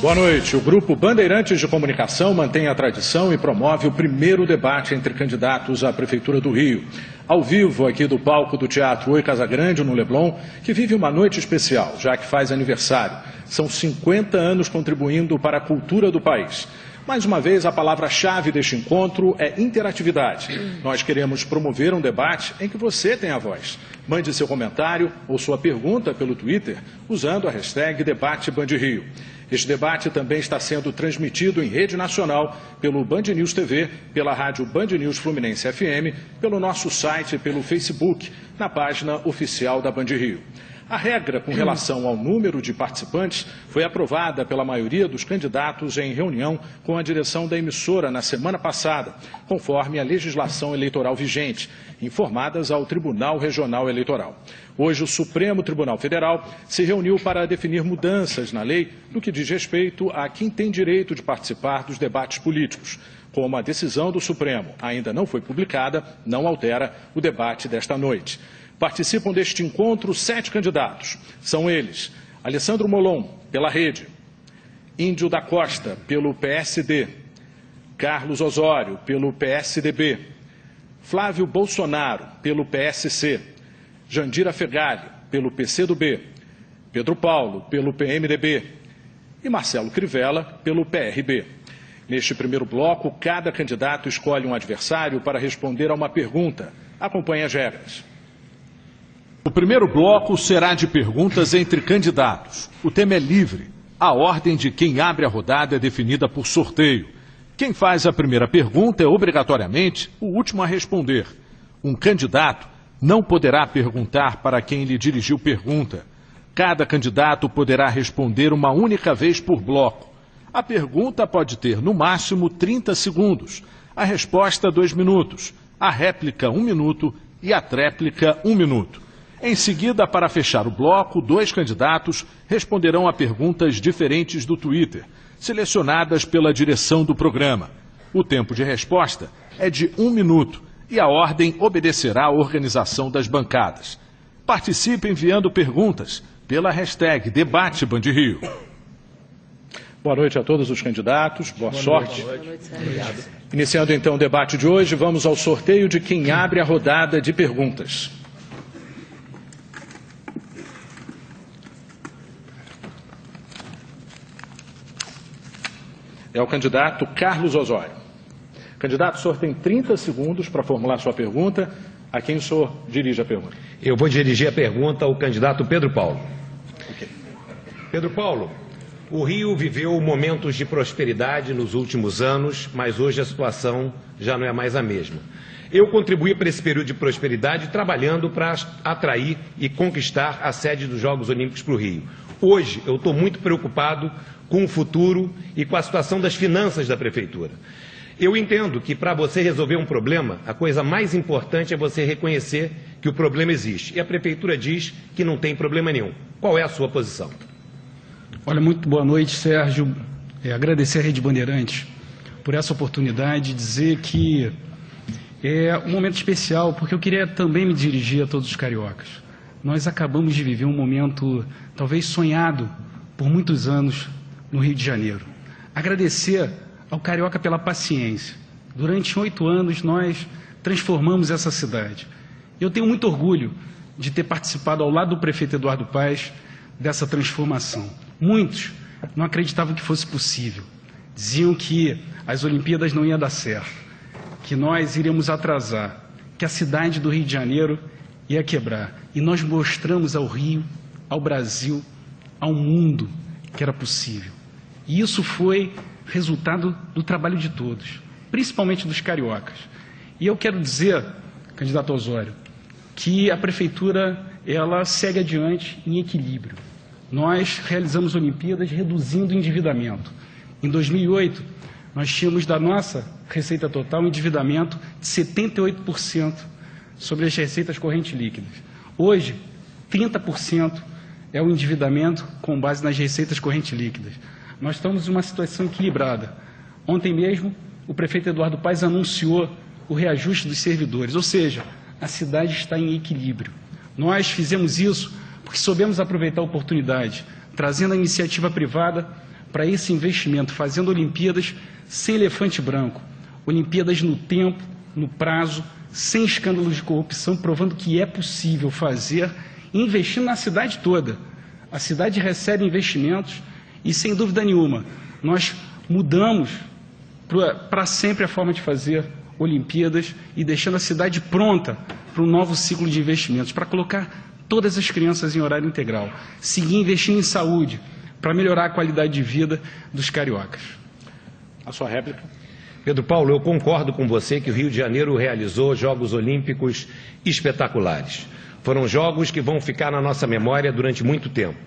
Boa noite. O Grupo Bandeirantes de Comunicação mantém a tradição e promove o primeiro debate entre candidatos à Prefeitura do Rio. Ao vivo, aqui do palco do Teatro Oi Casagrande, no Leblon, que vive uma noite especial, já que faz aniversário. São 50 anos contribuindo para a cultura do país. Mais uma vez, a palavra-chave deste encontro é interatividade. Nós queremos promover um debate em que você tem a voz. Mande seu comentário ou sua pergunta pelo Twitter usando a hashtag #DebateBandRio. Este debate também está sendo transmitido em rede nacional pelo Band News TV, pela rádio Band News Fluminense FM, pelo nosso site e pelo Facebook, na página oficial da Band Rio. A regra com relação ao número de participantes foi aprovada pela maioria dos candidatos em reunião com a direção da emissora na semana passada, conforme a legislação eleitoral vigente, informadas ao Tribunal Regional Eleitoral. Hoje, o Supremo Tribunal Federal se reuniu para definir mudanças na lei no que diz respeito a quem tem direito de participar dos debates políticos. Como a decisão do Supremo ainda não foi publicada, não altera o debate desta noite. Participam deste encontro 7 candidatos. São eles: Alessandro Molon, pela Rede; Índio da Costa, pelo PSD; Carlos Osório, pelo PSDB; Flávio Bolsonaro, pelo PSC; Jandira Fegali, pelo PCdoB; Pedro Paulo, pelo PMDB; e Marcelo Crivella, pelo PRB. Neste primeiro bloco, cada candidato escolhe um adversário para responder a uma pergunta. Acompanhe as regras. O primeiro bloco será de perguntas entre candidatos. O tema é livre. A ordem de quem abre a rodada é definida por sorteio. Quem faz a primeira pergunta é obrigatoriamente o último a responder. Um candidato não poderá perguntar para quem lhe dirigiu pergunta. Cada candidato poderá responder uma única vez por bloco. A pergunta pode ter, no máximo, 30 segundos. A resposta, 2 minutos. A réplica, 1 minuto. E a tréplica, 1 minuto. Em seguida, para fechar o bloco, 2 candidatos responderão a perguntas diferentes do Twitter, selecionadas pela direção do programa. O tempo de resposta é de 1 minuto e a ordem obedecerá à organização das bancadas. Participe enviando perguntas pela hashtag #DebateBandRio. Boa noite a todos os candidatos, boa sorte. Boa noite. Obrigado. Iniciando então o debate de hoje, vamos ao sorteio de quem abre a rodada de perguntas. É o candidato Carlos Osório. Candidato, o senhor tem 30 segundos para formular sua pergunta. A quem o senhor dirige a pergunta? Eu vou dirigir a pergunta ao candidato Pedro Paulo. Okay. Pedro Paulo, o Rio viveu momentos de prosperidade nos últimos anos, mas hoje a situação já não é mais a mesma. Eu contribuí para esse período de prosperidade trabalhando para atrair e conquistar a sede dos Jogos Olímpicos para o Rio. Hoje eu estou muito preocupado com o futuro e com a situação das finanças da Prefeitura. Eu entendo que para você resolver um problema, a coisa mais importante é você reconhecer que o problema existe. E a Prefeitura diz que não tem problema nenhum. Qual é a sua posição? Olha, muito boa noite, Sérgio. Agradecer à Rede Bandeirantes por essa oportunidade, dizer que é um momento especial, porque eu queria também me dirigir a todos os cariocas. Nós acabamos de viver um momento talvez sonhado por muitos anos no Rio de Janeiro. Agradecer ao carioca pela paciência. Durante 8 anos nós transformamos essa cidade. Eu tenho muito orgulho de ter participado ao lado do prefeito Eduardo Paes dessa transformação. Muitos não acreditavam que fosse possível. Diziam que as Olimpíadas não iam dar certo, que nós iríamos atrasar, que a cidade do Rio de Janeiro ia quebrar. E nós mostramos ao Rio, ao Brasil, ao mundo que era possível. E isso foi resultado do trabalho de todos, principalmente dos cariocas. E eu quero dizer, candidato Osório, que a Prefeitura ela segue adiante em equilíbrio. Nós realizamos Olimpíadas reduzindo o endividamento. Em 2008, nós tínhamos da nossa receita total um endividamento de 78% sobre as receitas correntes líquidas. Hoje, 30% é o endividamento com base nas receitas correntes líquidas. Nós estamos em uma situação equilibrada. Ontem mesmo, o prefeito Eduardo Paes anunciou o reajuste dos servidores, ou seja, a cidade está em equilíbrio. Nós fizemos isso porque soubemos aproveitar a oportunidade, trazendo a iniciativa privada para esse investimento, fazendo Olimpíadas sem elefante branco, Olimpíadas no tempo, no prazo, sem escândalos de corrupção, provando que é possível fazer, investindo na cidade toda. A cidade recebe investimentos e, sem dúvida nenhuma, nós mudamos para sempre a forma de fazer Olimpíadas e deixando a cidade pronta para um novo ciclo de investimentos, para colocar todas as crianças em horário integral, seguir investindo em saúde, para melhorar a qualidade de vida dos cariocas. A sua réplica. Pedro Paulo, eu concordo com você que o Rio de Janeiro realizou Jogos Olímpicos espetaculares. Foram jogos que vão ficar na nossa memória durante muito tempo.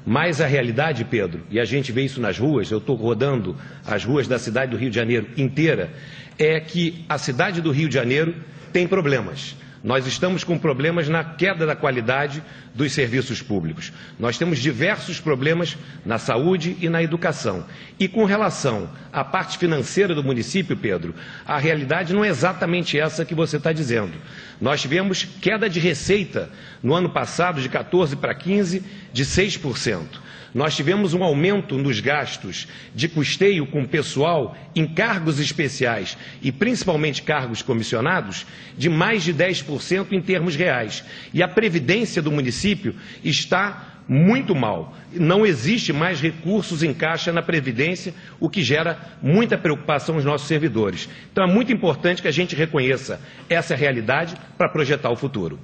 Mas a realidade, Pedro, e a gente vê isso nas ruas, eu estou rodando as ruas da cidade do Rio de Janeiro inteira, é que a cidade do Rio de Janeiro tem problemas. Nós estamos com problemas na queda da qualidade dos serviços públicos. Nós temos diversos problemas na saúde e na educação. E com relação à parte financeira do município, Pedro, a realidade não é exatamente essa que você está dizendo. Nós tivemos queda de receita no ano passado de 14 para 15, de 6%. Nós tivemos um aumento nos gastos de custeio com pessoal em cargos especiais e principalmente cargos comissionados de mais de 10% em termos reais. E a previdência do município está muito mal. Não existe mais recursos em caixa na previdência, o que gera muita preocupação aos nossos servidores. Então é muito importante que a gente reconheça essa realidade para projetar o futuro.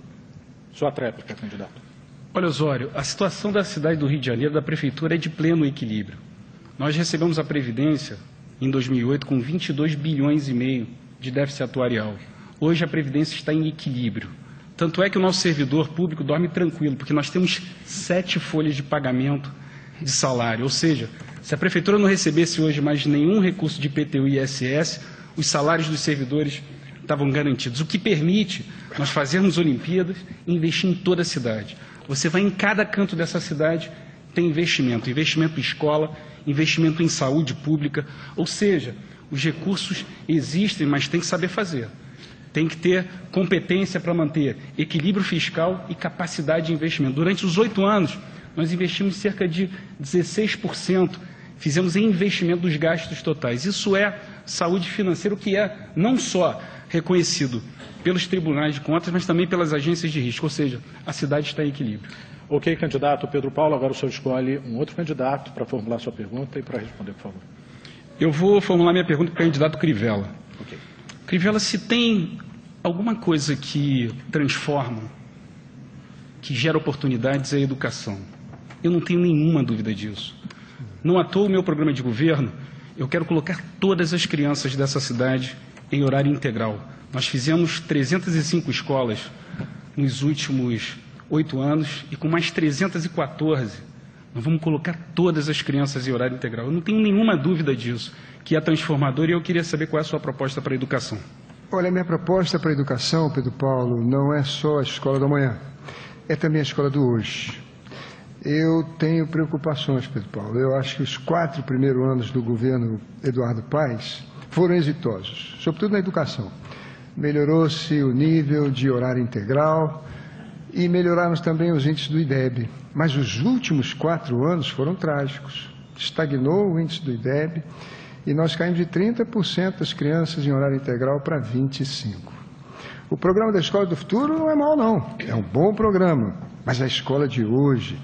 Sua tréplica, candidato. Olha, Osório, a situação da cidade do Rio de Janeiro, da Prefeitura, é de pleno equilíbrio. Nós recebemos a Previdência em 2008 com 22 bilhões e meio de déficit atuarial. Hoje a Previdência está em equilíbrio. Tanto é que o nosso servidor público dorme tranquilo, porque nós temos 7 folhas de pagamento de salário. Ou seja, se a Prefeitura não recebesse hoje mais nenhum recurso de IPTU e ISS, os salários dos servidores estavam garantidos, o que permite nós fazermos Olimpíadas e investir em toda a cidade. Você vai em cada canto dessa cidade, tem investimento em escola, investimento em saúde pública, ou seja, os recursos existem, mas tem que saber fazer. Tem que ter competência para manter equilíbrio fiscal e capacidade de investimento. Durante os 8 anos, nós investimos cerca de 16%, fizemos em investimento dos gastos totais. Isso é saúde financeira, o que é não só reconhecido pelos tribunais de contas, mas também pelas agências de risco, ou seja, a cidade está em equilíbrio. Ok, candidato Pedro Paulo, agora o senhor escolhe um outro candidato para formular sua pergunta e para responder, por favor. Eu vou formular minha pergunta para o candidato Crivella. Okay. Crivella, se tem alguma coisa que transforma, que gera oportunidades, é a educação. Eu não tenho nenhuma dúvida disso. Não à toa o meu programa de governo, eu quero colocar todas as crianças dessa cidade em horário integral. Nós fizemos 305 escolas nos últimos 8 anos e com mais 314, nós vamos colocar todas as crianças em horário integral. Eu não tenho nenhuma dúvida disso, que é transformador, e eu queria saber qual é a sua proposta para a educação. Olha, minha proposta para a educação, Pedro Paulo, não é só a escola do amanhã, é também a escola do hoje. Eu tenho preocupações, Pedro Paulo. Eu acho que os 4 primeiros anos do governo Eduardo Paes foram exitosos, sobretudo na educação. Melhorou-se o nível de horário integral e melhoraram também os índices do IDEB. Mas os últimos 4 anos foram trágicos. Estagnou o índice do IDEB e nós caímos de 30% das crianças em horário integral para 25%. O programa da Escola do Futuro não é mau, não. É um bom programa. Mas a escola de hoje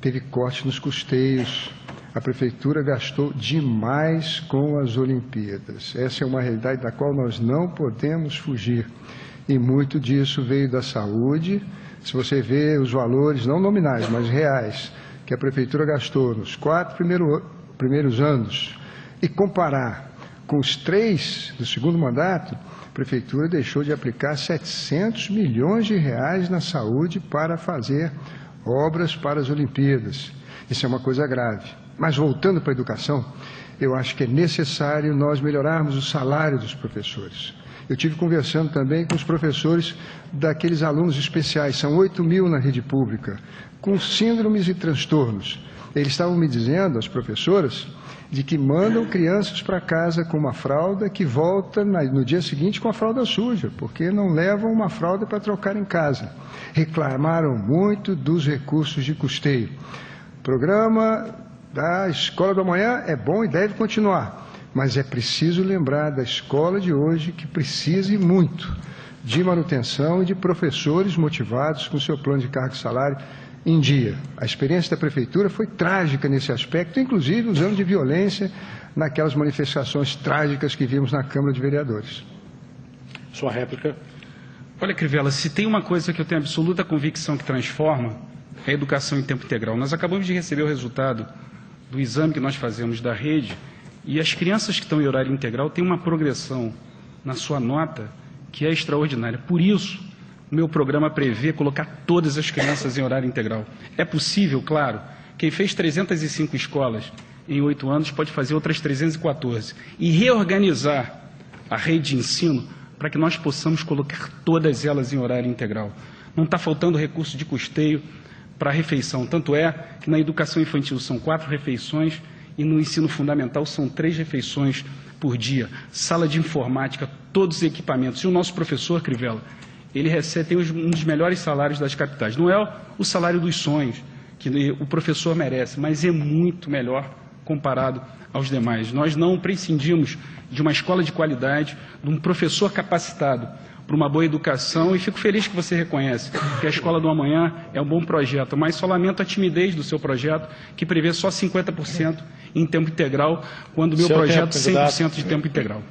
teve corte nos custeios. A Prefeitura gastou demais com as Olimpíadas. Essa é uma realidade da qual nós não podemos fugir. E muito disso veio da saúde. Se você vê os valores, não nominais, mas reais, que a Prefeitura gastou nos 4 primeiros anos, e comparar com os 3 do segundo mandato, a Prefeitura deixou de aplicar 700 milhões de reais na saúde para fazer obras para as Olimpíadas. Isso é uma coisa grave. Mas voltando para a educação, eu acho que é necessário nós melhorarmos o salário dos professores. Eu tive conversando também com os professores daqueles alunos especiais, são 8 mil na rede pública, com síndromes e transtornos. Eles estavam me dizendo, as professoras, de que mandam crianças para casa com uma fralda que volta no dia seguinte com a fralda suja, porque não levam uma fralda para trocar em casa. Reclamaram muito dos recursos de custeio. O programa A escola do amanhã é bom e deve continuar, mas é preciso lembrar da escola de hoje, que precisa e muito de manutenção e de professores motivados com seu plano de cargo e salário em dia. A experiência da Prefeitura foi trágica nesse aspecto, inclusive usando de violência naquelas manifestações trágicas que vimos na Câmara de Vereadores. Sua réplica. Olha, Crivella, se tem uma coisa que eu tenho absoluta convicção que transforma, é a educação em tempo integral. Nós acabamos de receber o resultado do exame que nós fazemos da rede, e as crianças que estão em horário integral têm uma progressão na sua nota que é extraordinária. Por isso, o meu programa prevê colocar todas as crianças em horário integral. É possível, claro. Quem fez 305 escolas em 8 anos pode fazer outras 314 e reorganizar a rede de ensino para que nós possamos colocar todas elas em horário integral. Não está faltando recurso de custeio para a refeição. Tanto é que na educação infantil são 4 refeições e no ensino fundamental são 3 refeições por dia. Sala de informática, todos os equipamentos. E o nosso professor, Crivella, ele tem um dos melhores salários das capitais. Não é o salário dos sonhos que o professor merece, mas é muito melhor comparado aos demais. Nós não prescindimos de uma escola de qualidade, de um professor capacitado para uma boa educação, e fico feliz que você reconhece que a Escola do Amanhã é um bom projeto, mas só lamento a timidez do seu projeto, que prevê só 50% em tempo integral, quando o meu projeto 100% de tempo integral.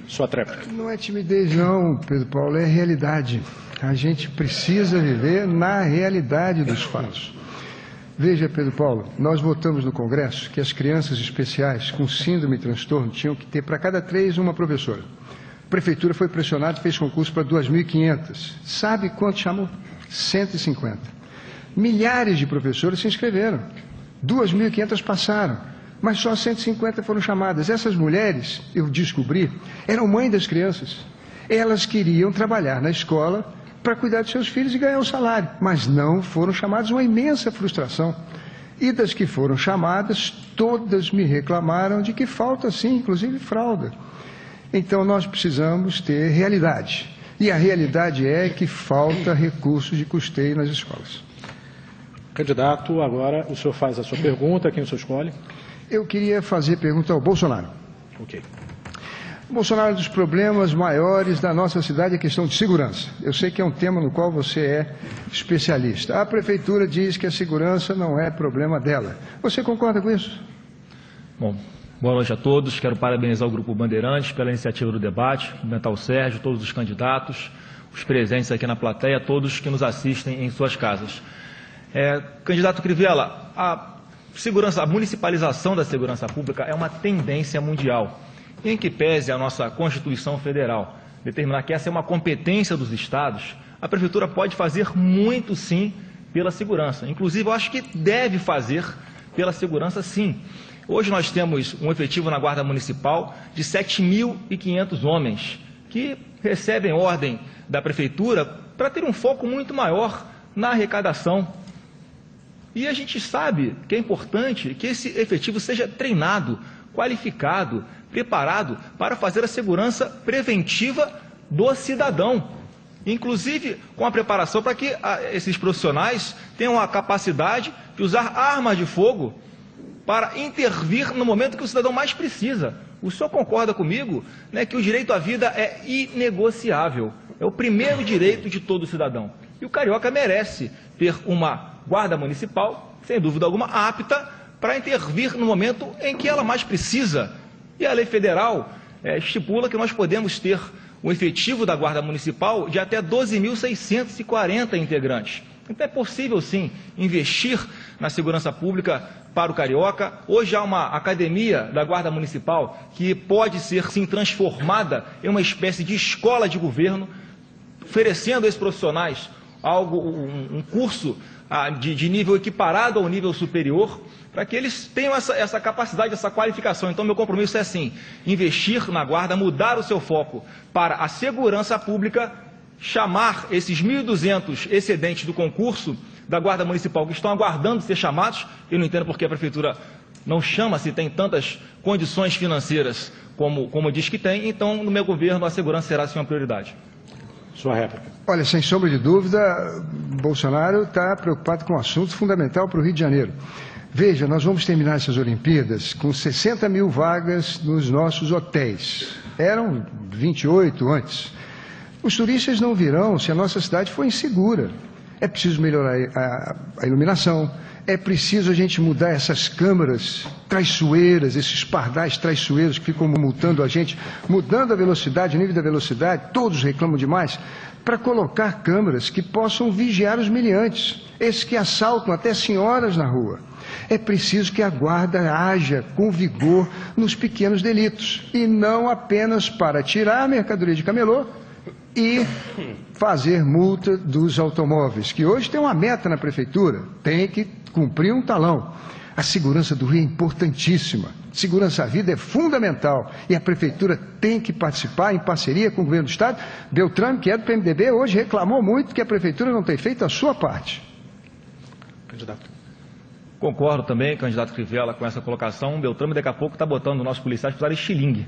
Sua tréplica. Não é timidez não, Pedro Paulo, é realidade. A gente precisa viver na realidade dos fatos. Veja, Pedro Paulo, nós votamos no Congresso que as crianças especiais com síndrome e transtorno tinham que ter, para cada 3, uma professora. A Prefeitura foi pressionada e fez concurso para 2.500. Sabe quanto chamou? 150. Milhares de professores se inscreveram. 2.500 passaram, mas só 150 foram chamadas. Essas mulheres, eu descobri, eram mães das crianças. Elas queriam trabalhar na escola para cuidar de seus filhos e ganhar um salário, mas não foram chamadas, uma imensa frustração. E das que foram chamadas, todas me reclamaram de que falta sim, inclusive fralda. Então nós precisamos ter realidade, e a realidade é que falta recursos de custeio nas escolas. Candidato, agora o senhor faz a sua pergunta, quem o senhor escolhe? Eu queria fazer pergunta ao Bolsonaro. Ok. Bolsonaro, um dos problemas maiores da nossa cidade é a questão de segurança. Eu sei que é um tema no qual você é especialista. A Prefeitura diz que a segurança não é problema dela. Você concorda com isso? Bom, boa noite a todos. Quero parabenizar o Grupo Bandeirantes pela iniciativa do debate, cumprimentar o Sérgio, todos os candidatos, os presentes aqui na plateia, todos que nos assistem em suas casas. Candidato Crivella, a municipalização da segurança pública é uma tendência mundial, em que pese a nossa Constituição Federal determinar que essa é uma competência dos estados, a Prefeitura pode fazer muito sim pela segurança. Inclusive, eu acho que deve fazer pela segurança sim. Hoje nós temos um efetivo na Guarda Municipal de 7.500 homens, que recebem ordem da Prefeitura para ter um foco muito maior na arrecadação. E a gente sabe que é importante que esse efetivo seja treinado, qualificado, preparado para fazer a segurança preventiva do cidadão. Inclusive com a preparação para que esses profissionais tenham a capacidade de usar armas de fogo para intervir no momento que o cidadão mais precisa. O senhor concorda comigo, né, que o direito à vida é inegociável, é o primeiro direito de todo cidadão. E o carioca merece ter uma guarda municipal, sem dúvida alguma, apta para intervir no momento em que ela mais precisa. E a lei federal estipula que nós podemos ter um efetivo da Guarda Municipal de até 12.640 integrantes. Então é possível, sim, investir na segurança pública para o carioca. Hoje há uma academia da Guarda Municipal que pode ser, sim, transformada em uma espécie de escola de governo, oferecendo a esses profissionais um curso de nível equiparado ao nível superior, para que eles tenham essa capacidade, essa qualificação. Então, meu compromisso é, sim, investir na Guarda, mudar o seu foco para a segurança pública, chamar esses 1.200 excedentes do concurso da Guarda Municipal que estão aguardando ser chamados. Eu não entendo porque a Prefeitura não chama se tem tantas condições financeiras como diz que tem. Então, no meu governo, a segurança será, sim, uma prioridade. Sua réplica. Olha, sem sombra de dúvida, Bolsonaro está preocupado com um assunto fundamental para o Rio de Janeiro. Veja, nós vamos terminar essas Olimpíadas com 60 mil vagas nos nossos hotéis. Eram 28 antes. Os turistas não virão se a nossa cidade for insegura. É preciso melhorar a iluminação, é preciso a gente mudar essas câmeras traiçoeiras, esses pardais traiçoeiros que ficam multando a gente, mudando a velocidade, o nível da velocidade, todos reclamam demais, para colocar câmeras que possam vigiar os meliantes, esses que assaltam até senhoras na rua. É preciso que a guarda haja com vigor nos pequenos delitos, e não apenas para tirar a mercadoria de camelô e fazer multa dos automóveis, que hoje tem uma meta na prefeitura, tem que cumprir um talão. A segurança do Rio é importantíssima, segurança à vida é fundamental, e a prefeitura tem que participar em parceria com o governo do estado. Beltrame, que é do PMDB, hoje reclamou muito que a prefeitura não tem feito a sua parte. Candidato. Concordo também, candidato Crivella, com essa colocação. Beltrame daqui a pouco está botando nossos policiais para usar estilingue.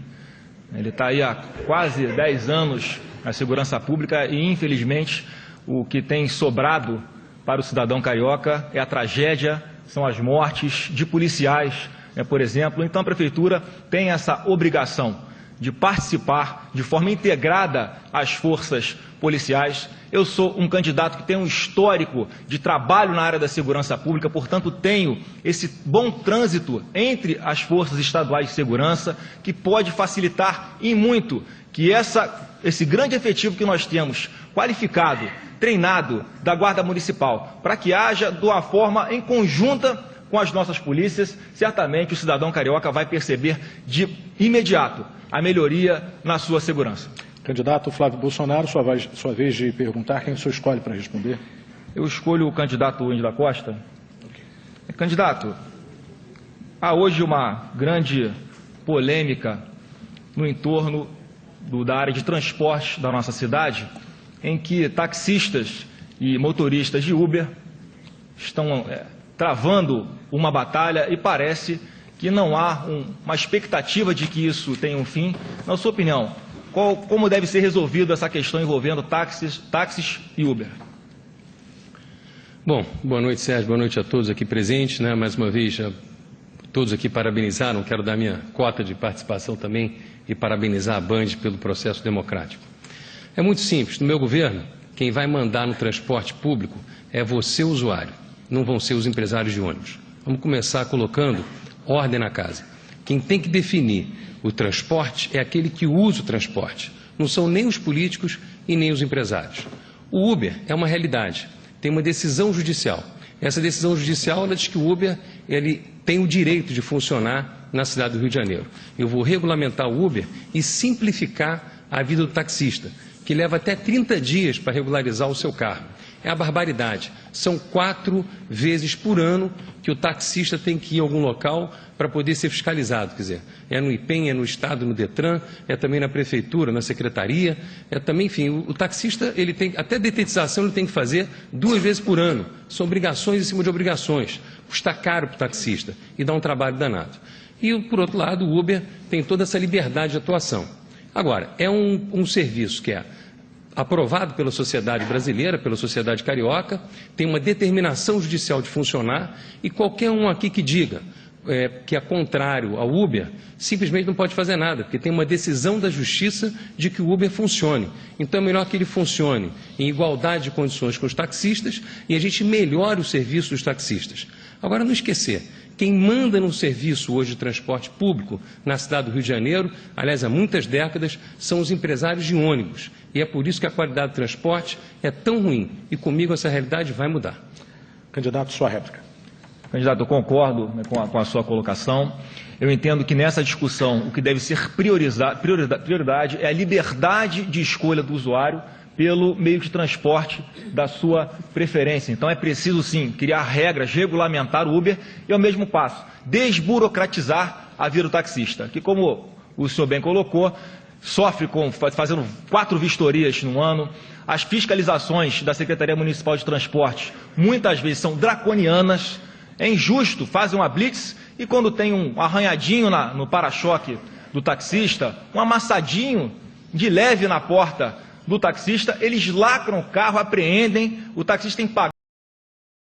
Ele está aí há quase 10 anos na segurança pública e, infelizmente, o que tem sobrado para o cidadão carioca é a tragédia, são as mortes de policiais, por exemplo. Então, a Prefeitura tem essa obrigação de participar de forma integrada às forças policiais. Eu sou um candidato que tem um histórico de trabalho na área da segurança pública, portanto, tenho esse bom trânsito entre as forças estaduais de segurança, que pode facilitar e muito que esse grande efetivo que nós temos, qualificado, treinado, da Guarda Municipal, para que haja de uma forma em conjunta com as nossas polícias, certamente o cidadão carioca vai perceber de imediato a melhoria na sua segurança. Candidato Flávio Bolsonaro, sua vez de perguntar, quem o senhor escolhe para responder? Eu escolho o candidato Índio da Costa. Candidato, há hoje uma grande polêmica no entorno da área de transporte da nossa cidade, em que taxistas e motoristas de Uber estão travando uma batalha e parece que não há uma expectativa de que isso tenha um fim. Na sua opinião, como deve ser resolvida essa questão envolvendo táxis e Uber? Bom, boa noite, Sérgio, boa noite a todos aqui presentes, né? Mais uma vez, todos aqui parabenizaram, quero dar minha cota de participação também e parabenizar a Band pelo processo democrático. É muito simples, no meu governo, quem vai mandar no transporte público é você, usuário, não vão ser os empresários de ônibus. Vamos começar colocando ordem na casa. Quem tem que definir o transporte é aquele que usa o transporte. Não são nem os políticos e nem os empresários. O Uber é uma realidade. Tem uma decisão judicial. Essa decisão judicial ela diz que o Uber ele tem o direito de funcionar na cidade do Rio de Janeiro. Eu vou regulamentar o Uber e simplificar a vida do taxista, que leva até 30 dias para regularizar o seu carro. É a barbaridade. São 4 vezes por ano que o taxista tem que ir a algum local para poder ser fiscalizado. Quer dizer, é no IPEM, é no Estado, no DETRAN, é também na Prefeitura, na Secretaria, é também, enfim, o taxista, ele tem, até detetização ele tem que fazer 2 vezes por ano. São obrigações em cima de obrigações. Custa caro para o taxista e dá um trabalho danado. E, por outro lado, o Uber tem toda essa liberdade de atuação. Agora, é um serviço que é aprovado pela sociedade brasileira, pela sociedade carioca, tem uma determinação judicial de funcionar e qualquer um aqui que diga que é contrário ao Uber, simplesmente não pode fazer nada, porque tem uma decisão da justiça de que o Uber funcione. Então é melhor que ele funcione em igualdade de condições com os taxistas e a gente melhore o serviço dos taxistas. Agora, não esquecer, quem manda no serviço hoje de transporte público na cidade do Rio de Janeiro, aliás, há muitas décadas, são os empresários de ônibus. E é por isso que a qualidade do transporte é tão ruim. E comigo essa realidade vai mudar. Candidato, sua réplica. Candidato, eu concordo com a sua colocação. Eu entendo que nessa discussão o que deve ser prioridade é a liberdade de escolha do usuário pelo meio de transporte da sua preferência. Então é preciso, sim, criar regras, regulamentar o Uber e, ao mesmo passo, desburocratizar a vida do taxista, que, como o senhor bem colocou, sofre fazendo 4 vistorias no ano. As fiscalizações da Secretaria Municipal de Transporte muitas vezes são draconianas. É injusto, fazem uma blitz e quando tem um arranhadinho no para-choque do taxista, um amassadinho de leve na porta do taxista, eles lacram o carro, apreendem, o taxista tem que pagar